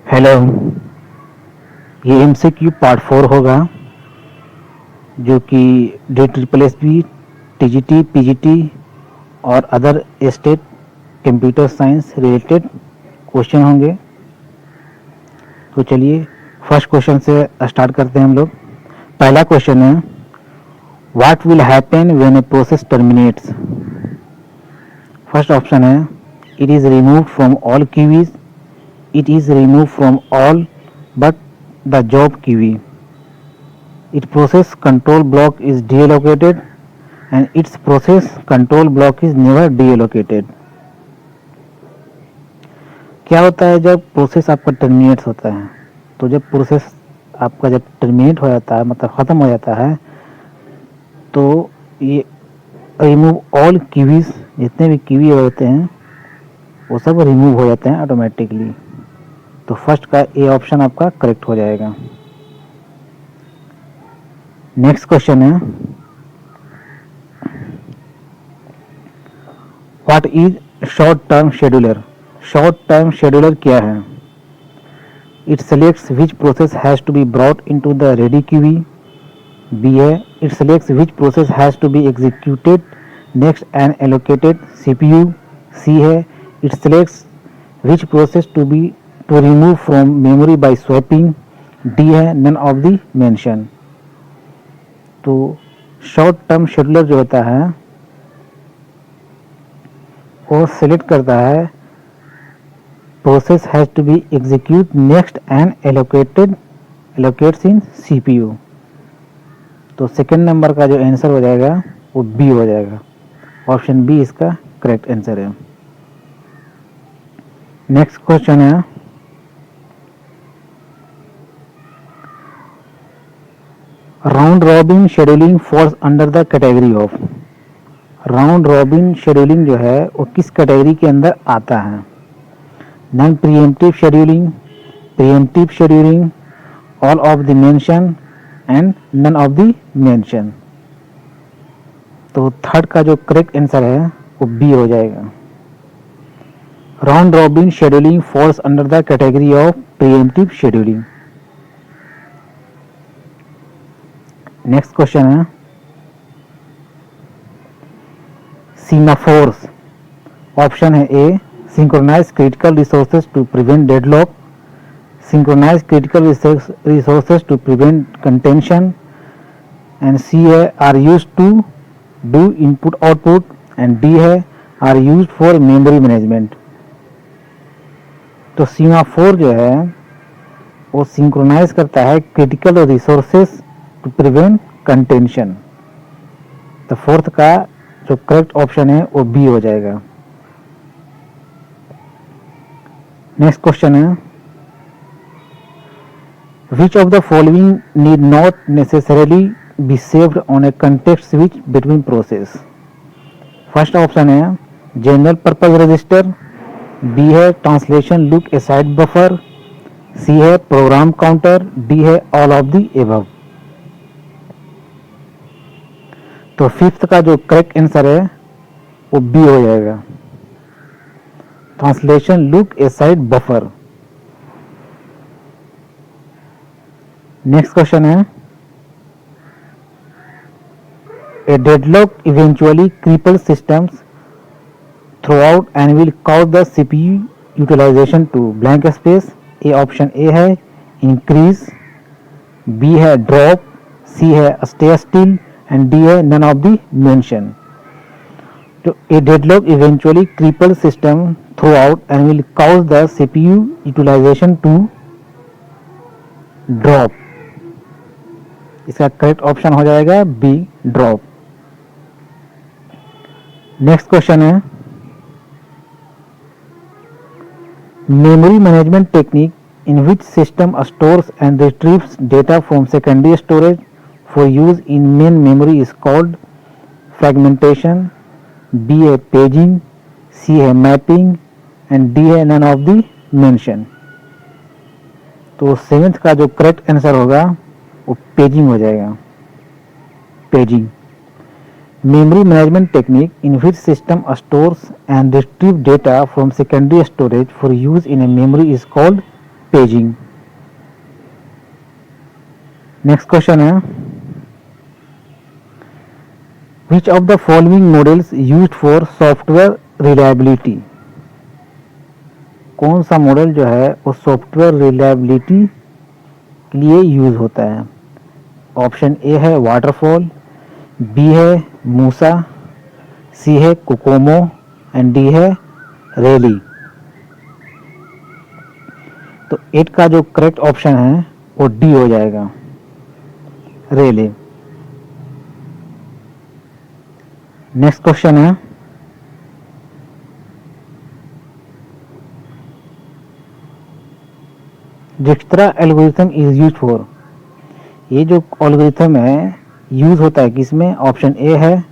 Hello, ये MCQ part 4 होगा जो कि DSSS, TGT, PGT और other state computer science related question होंगे। तो चलिए फर्स्ट क्वेश्चन से स्टार्ट करते हैं हम लोग। पहला क्वेश्चन है, what will happen when a process terminates. First option है, it is removed from all queues, it is removed from all but the job queue. Its process control block is deallocated and its process control block is never deallocated. क्या होता है जब process आपका terminate होता है? तो जब process आपका जब टर्मिनेट हो जाता है, मतलब ख़त्म हो जाता है, तो ये रिमूव ऑल क्यूवीज, जितने भी क्यूवी होते हैं वो सब रिमूव हो जाते हैं ऑटोमेटिकली। तो फर्स्ट का ए ऑप्शन आपका करेक्ट हो जाएगा। नेक्स्ट क्वेश्चन है, what is short term scheduler. Short term scheduler क्या है? It selects which process has to be brought into the ready queue. B है, it selects which process has to be executed next and allocated CPU. C है, it selects which process to remove from memory by swapping. D है, none of the mention। तो short term scheduler जो होता है वो select करता है process has to be execute next and allocates in CPU. तो सेकेंड नंबर का जो आंसर हो जाएगा वो बी हो जाएगा। ऑप्शन बी इसका करेक्ट आंसर है। नेक्स्ट क्वेश्चन है, round robin scheduling falls under the category of. Round robin scheduling जो है वो किस कैटेगरी के अंदर आता है? Non preemptive scheduling, preemptive scheduling, all of the mention and none of the mention. तो थर्ड का जो करेक्ट आंसर है वो बी हो जाएगा। Round robin scheduling falls under the category of preemptive scheduling. Next question है, सीमाफोर्स। ऑप्शन है A, synchronize critical resources to prevent deadlock, synchronize critical resources to prevent contention, and C है, are use to do input output, and D है, are use for memory management. तो semaphore जो है वो synchronise करता है critical resources to prevent contention. तो fourth का जो करेक्ट ऑप्शन है वो बी हो जाएगा। नेक्स्ट क्वेश्चन है, which of the following need not necessarily be saved on a context switch between process. First option है जनरल पर्पज रजिस्टर, बी है translation look aside buffer, C है program counter, D है all of the above. तो fifth का जो correct answer है वो B हो जाएगा, translation look aside buffer. Next question है, a deadlock eventually cripples systems throughout and will cause the CPU utilization to blank space। A option A है increase, B है ड्रॉप, सी है stay still, and D है none of the mention. तो a deadlock eventually cripples system throughout and will cause the CPU utilization to drop। इसका correct option हो जाएगा B, drop. Next question है, memory management technique in which system stores and retrieves data from secondary storage for use in main memory is called fragmentation। B है paging, C है mapping, and D है none of the mention। तो seventh का जो correct answer होगा वो paging हो जाएगा, paging. Memory management technique in which system stores and retrieve data from secondary storage for use in a memory is called paging. Next question है, which of the following models used for software reliability. कौन सा model जो है वो software reliability के लिए use होता है। ऑप्शन ए है वाटरफॉल, बी है मूसा, सी है कोकोमो एंड डी है रेली। तो 8 का जो करेक्ट ऑप्शन है वो डी हो जाएगा, रेली। नेक्स्ट क्वेश्चन है, डिक्स्ट्रा एल्गोरिथम इज यूज फॉर। ये जो एल्गोरिथम है यूज होता है किसमें। ऑप्शन ए है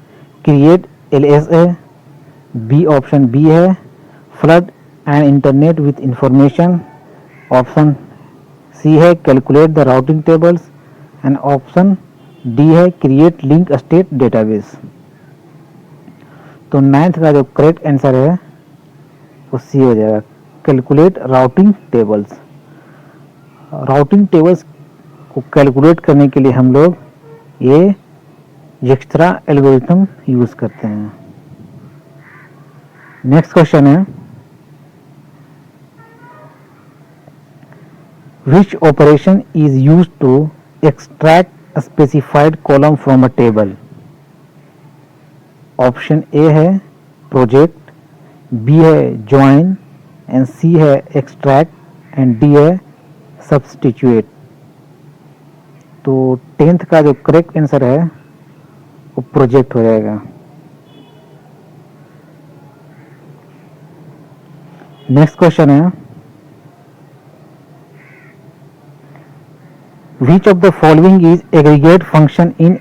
क्रिएट LSA, बी ऑप्शन बी है flood and internet with information, option C है calculate the routing tables and option D है क्रिएट लिंक स्टेट डेटाबेस। तो 9th का जो करेक्ट आंसर है वो सी हो जाएगा, calculate routing tables. Routing tables को कैलकुलेट करने के लिए हम लोग ये डिक्स्ट्रा एल्गोरिथम यूज करते हैं। नेक्स्ट क्वेश्चन है, which operation is used to extract specified column from a table. Option A है प्रोजेक्ट, बी है ज्वाइन एंड सी है एक्सट्रैक्ट एंड डी है सब्स्टिट्यूट। तो 10th का जो करेक्ट आंसर है वो प्रोजेक्ट हो जाएगा। नेक्स्ट क्वेश्चन है, which of the following is aggregate function in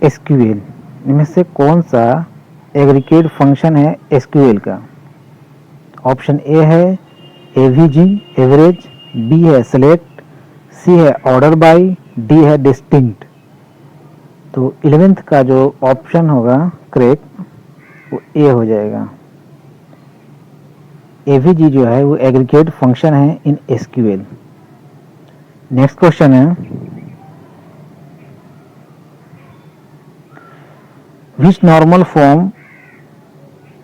SQL। इनमें से कौन सा एग्रीगेट फंक्शन है SQL का। ऑप्शन ए है AVG एवरेज, बी है सेलेक्ट, सी है ऑर्डर बाय, डी है डिस्टिंक्ट। तो 11th का जो ऑप्शन होगा करेक्ट वो ए हो जाएगा। AVG जो है वो एग्रीगेट फंक्शन है इन SQL। नेक्स्ट क्वेश्चन है, विच normal form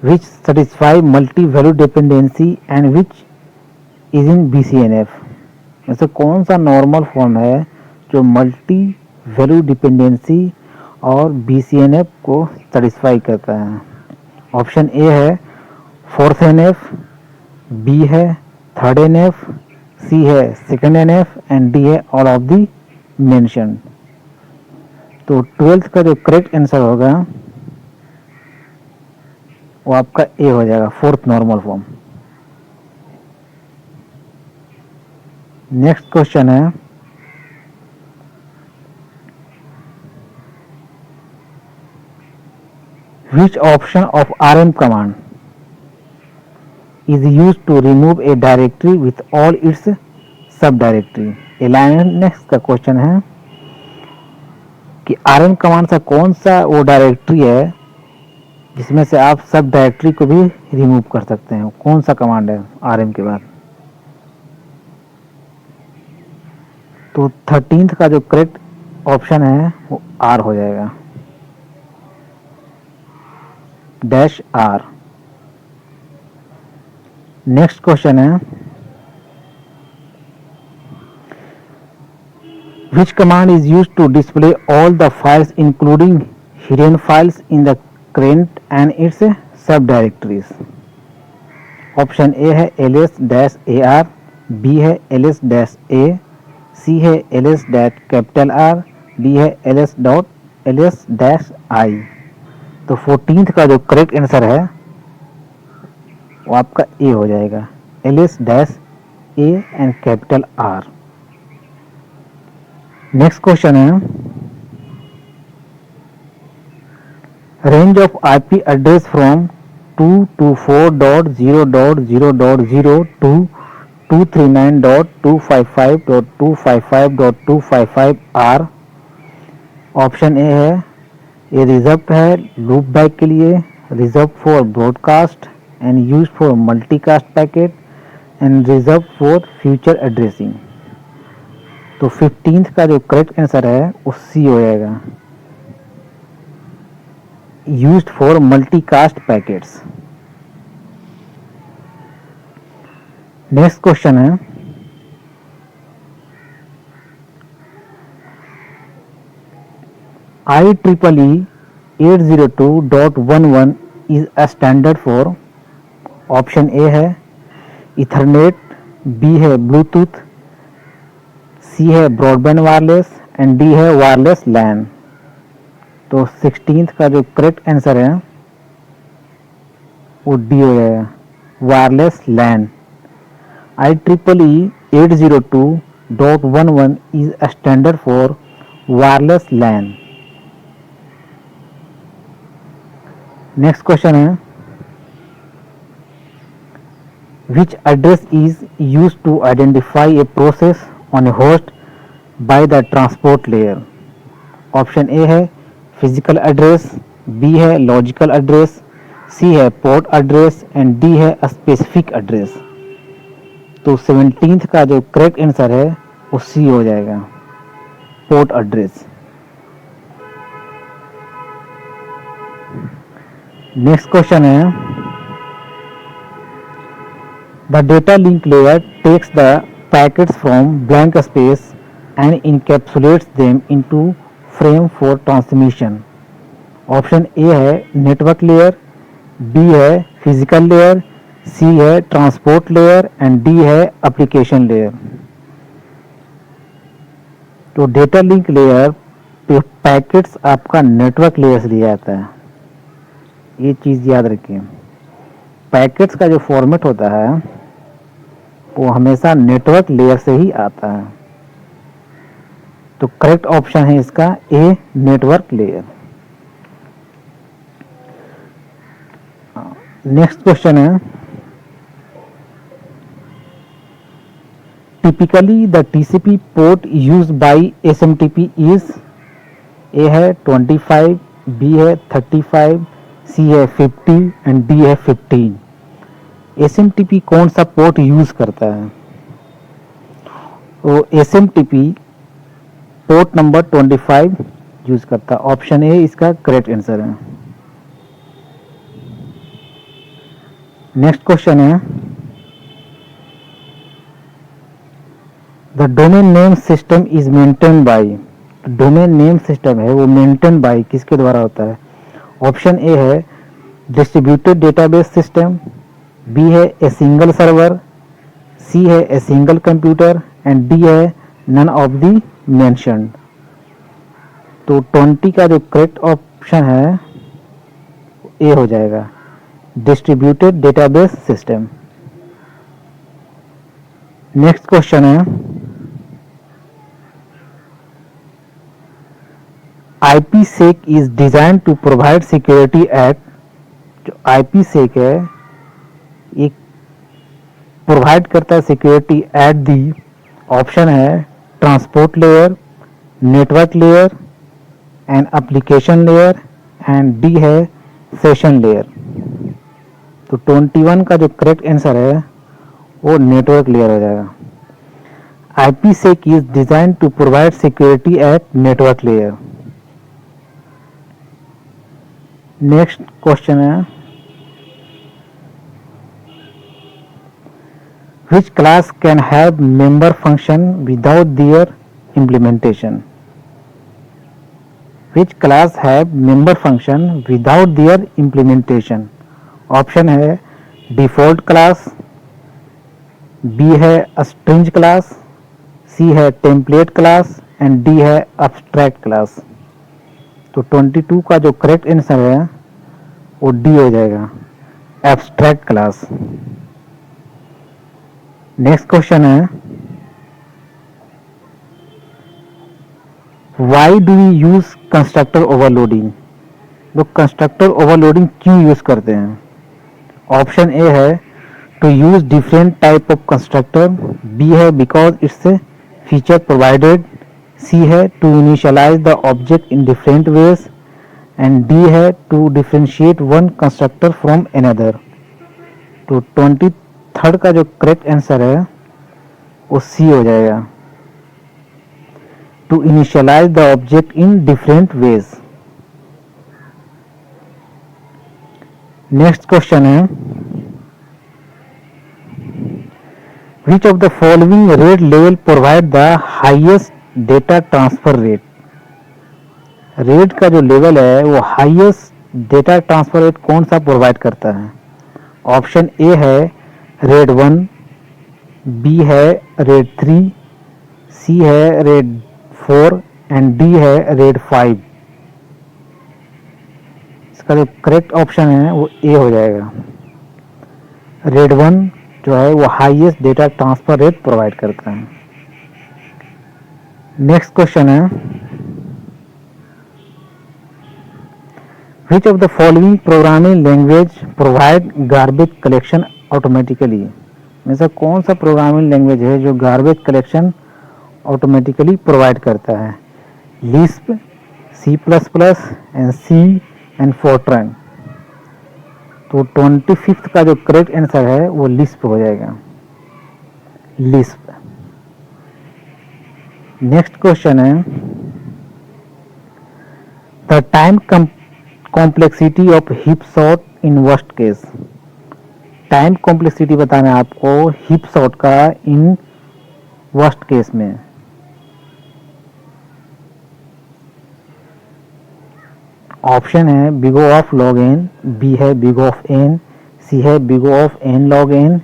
which satisfy multi value dependency and which is in BCNF। ऐसे कौन सा नॉर्मल फॉर्म है जो मल्टी वैल्यू डिपेंडेंसी और BCNF को सेटिस्फाई करता है। ऑप्शन ए है 4th NF, बी है 3rd NF, सी है 2nd NF एंड डी है ऑल ऑफ दी मेंशन। तो 12th का जो करेक्ट आंसर होगा वो आपका ए हो जाएगा, 4th normal form. Next question है, which option of RM command is used to remove a directory with all its subdirectory। 11th का क्वेश्चन है कि RM कमांड से कौन सा वो डायरेक्टरी है जिसमें से आप सब डायरेक्टरी को भी रिमूव कर सकते हैं। कौन सा कमांड है RM के बाद। तो 13th का जो करेक्ट ऑप्शन है वो R हो जाएगा, -R। नेक्स्ट क्वेश्चन है, which command is used to display all the files including hidden files in the current and its subdirectories। Option A है ls-ar, बी है ls-a, सी है ls-R, डी है ls.ls-i। तो 14th का जो करेक्ट आंसर है वो आपका ए हो जाएगा, ls-a and R। Next question है, range of IP address from 224.0.0.0 to 239.255.255.255 are. Option A है ये रिजर्व है लूप बैक के लिए, reserve for broadcast and use for multicast packet and reserved for future addressing. तो 15th का जो correct answer है वो सी हो जाएगा, used for multicast packets. Next question है, IEEE 802.11 is a standard for option A है इथरनेट, बी है ब्लूटूथ, सी है ब्रॉडबैंड वायरलेस एंड डी है वायरलेस लैन। तो 16th का जो करेक्ट आंसर है वो डी हो जाएगा, wireless LAN. IEEE 802.11 is a standard for wireless LAN. Next question है, which address is used to identify a process on a host by the transport layer? Option A है physical address, B है logical address, सी है port address and D है specific address. तो 17th का जो correct answer है वो C हो जाएगा, पोर्ट एड्रेस। नेक्स्ट क्वेश्चन है, the data link layer takes the packets from blank space and encapsulates them into frame for transmission. Option A है नेटवर्क लेयर, बी है फिजिकल लेयर, सी है transport layer and D है application layer. तो data link layer पे packets आपका network layer से लिया जाता है, ये चीज़ याद रखिए। पैकेट्स का जो फॉर्मेट होता है वो हमेशा नेटवर्क लेयर से ही आता है। तो करेक्ट ऑप्शन है इसका A, network layer. Next question है, typically the TCP port used by SMTP is, A है 25, बी है 35, सी है 50 एंड डी है 15। SMTP कौन सा पोर्ट यूज करता है? तो SMTP पोर्ट नंबर 25 यूज करता है। ऑप्शन ए इसका करेक्ट आंसर है। नेक्स्ट क्वेश्चन है, the domain name system is maintain by, domain name system है वो मेंटेन बाय किसके द्वारा होता है? ऑप्शन ए है डिस्ट्रीब्यूटेड डेटाबेस सिस्टम, बी है ए सिंगल सर्वर, सी है a single computer and D है नन ऑफ द मेंशन्ड। तो 20 का जो करेक्ट ऑप्शन है ए हो जाएगा, distributed database system. Next question है, IPsec is designed to provide security at, जो IPsec है ये प्रोवाइड करता है सिक्योरिटी एट दी, ऑप्शन है transport layer, network layer and application layer and D है सेशन लेयर। तो 21 का जो करेक्ट आंसर है वो नेटवर्क लेयर हो जाएगा। IPsec is designed to provide security at network layer। Next question है, which class can have member function without their implementation? Which class have member function without their implementation? Option है default class, B है string class, सी है template class and D है abstract class. तो 22 का जो correct answer है वो D हो जाएगा, एब्स्ट्रैक्ट क्लास। नेक्स्ट क्वेश्चन है, why do we use constructor overloading? लोग कंस्ट्रक्टर ओवरलोडिंग क्यों यूज करते हैं? ऑप्शन ए है to use different type of constructor, B है because it's a feature provided, C है to initialize the object in different ways and D है to differentiate one constructor from another. तो third का जो correct answer है वो C हो जाएगा, to initialize the object in different ways. Next question है, which of the following rate level provide the highest data transfer rate. Rate का जो लेवल है वो हाईएस्ट डेटा ट्रांसफर रेट कौन सा प्रोवाइड करता है? ऑप्शन ए है रेट 1, बी है रेट 3, सी है रेट 4 एंड डी है रेट 5। इसका जो करेक्ट ऑप्शन है वो ए हो जाएगा। रेट 1 जो है वो highest data transfer rate provide करता है। नेक्स्ट क्वेश्चन है, Which of the following programming language provide garbage collection automatically? में से कौन सा प्रोग्रामिंग लैंग्वेज है जो गार्बेज कलेक्शन ऑटोमेटिकली प्रोवाइड करता है? Lisp, C++ and C and Fortran. तो 25th का जो करेक्ट आंसर है वो लिस्प हो जाएगा, लिस्प। नेक्स्ट क्वेश्चन है, the time complexity of heap sort in worst case. Time complexity बताना है आपको हिप शॉट का इन वर्स्ट केस में। ऑप्शन है big O of log n, B है big O of n, C है big O of n log n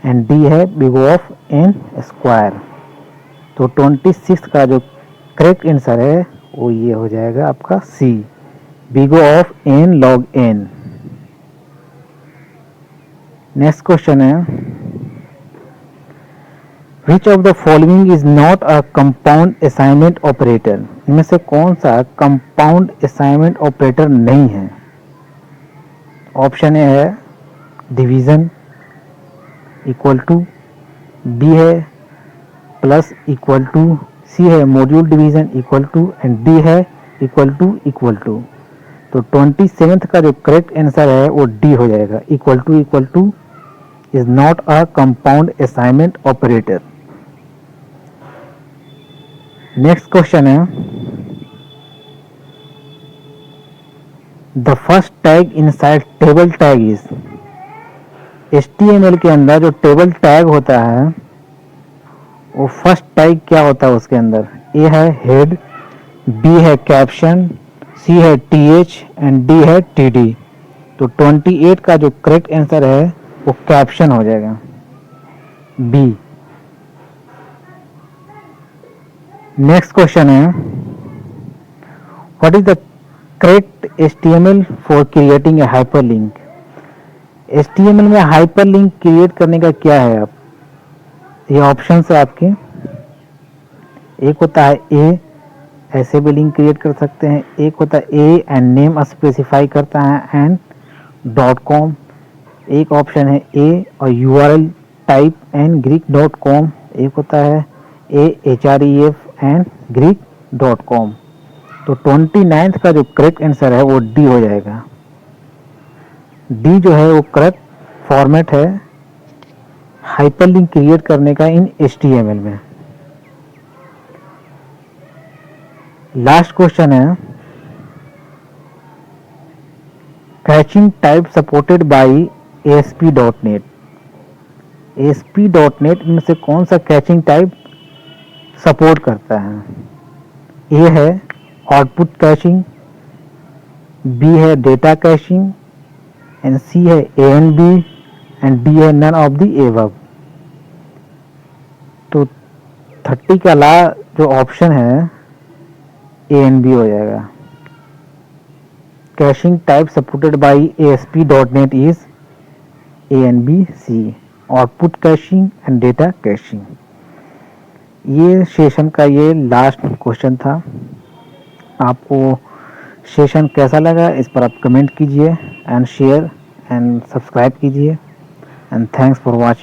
and D है big O of n square. तो 26 का जो करेक्ट आंसर है वो ये हो जाएगा आपका C, big O of n log n। Next question है, which of the following is not a compound assignment operator. इनमें से कौन सा कंपाउंड असाइनमेंट ऑपरेटर नहीं है? ऑप्शन ए है डिवीजन इक्वल टू, बी है प्लस इक्वल टू, सी है module division equal to and D है इक्वल टू। तो 27th का जो करेक्ट आंसर है वो डी हो जाएगा, equal to is not a compound assignment operator. Next question है, the first tag inside table tag is. HTML के अंदर जो टेबल टैग होता है वो फर्स्ट टैग क्या होता है उसके अंदर? ए है हेड, बी है कैप्शन, सी है TH एंड डी है TD। तो 28 का जो करेक्ट आंसर है वो कैप्शन हो जाएगा, बी। नेक्स्ट क्वेश्चन है, what is the correct HTML for creating a hyperlink. HTML में हाइपरलिंक क्रिएट करने का क्या है? आप ये ऑप्शन है आपके, एक होता है ए, ऐसे भी लिंक क्रिएट कर सकते हैं। एक होता है ए एंड नेम स्पेसिफाई करता है एंड .com। एक ऑप्शन है ए और URL टाइप एंड greek.com। एक होता है ए href एंड greek.com। तो 29th का जो करेक्ट आंसर है वो डी हो जाएगा। डी जो है वो करेक्ट फॉर्मेट है हाइपरलिंक क्रिएट करने का इन HTML में। लास्ट क्वेश्चन है, catching type supported by ASP.NET। ASP.NET में से कौन सा कैचिंग टाइप सपोर्ट करता है? ए है आउटपुट कैचिंग, बी है डेटा कैचिंग एंड सी है ANB एंड डी है नन ऑफ द एबव। तो 30 का जो ऑप्शन है ANB हो जाएगा। Caching type supported by ASP.NET is ANBC, output caching and data caching. ये सेशन का ये लास्ट क्वेश्चन था। आपको सेशन कैसा लगा इस पर आप कमेंट कीजिए एंड शेयर एंड सब्सक्राइब कीजिए एंड थैंक्स फॉर वॉचिंग।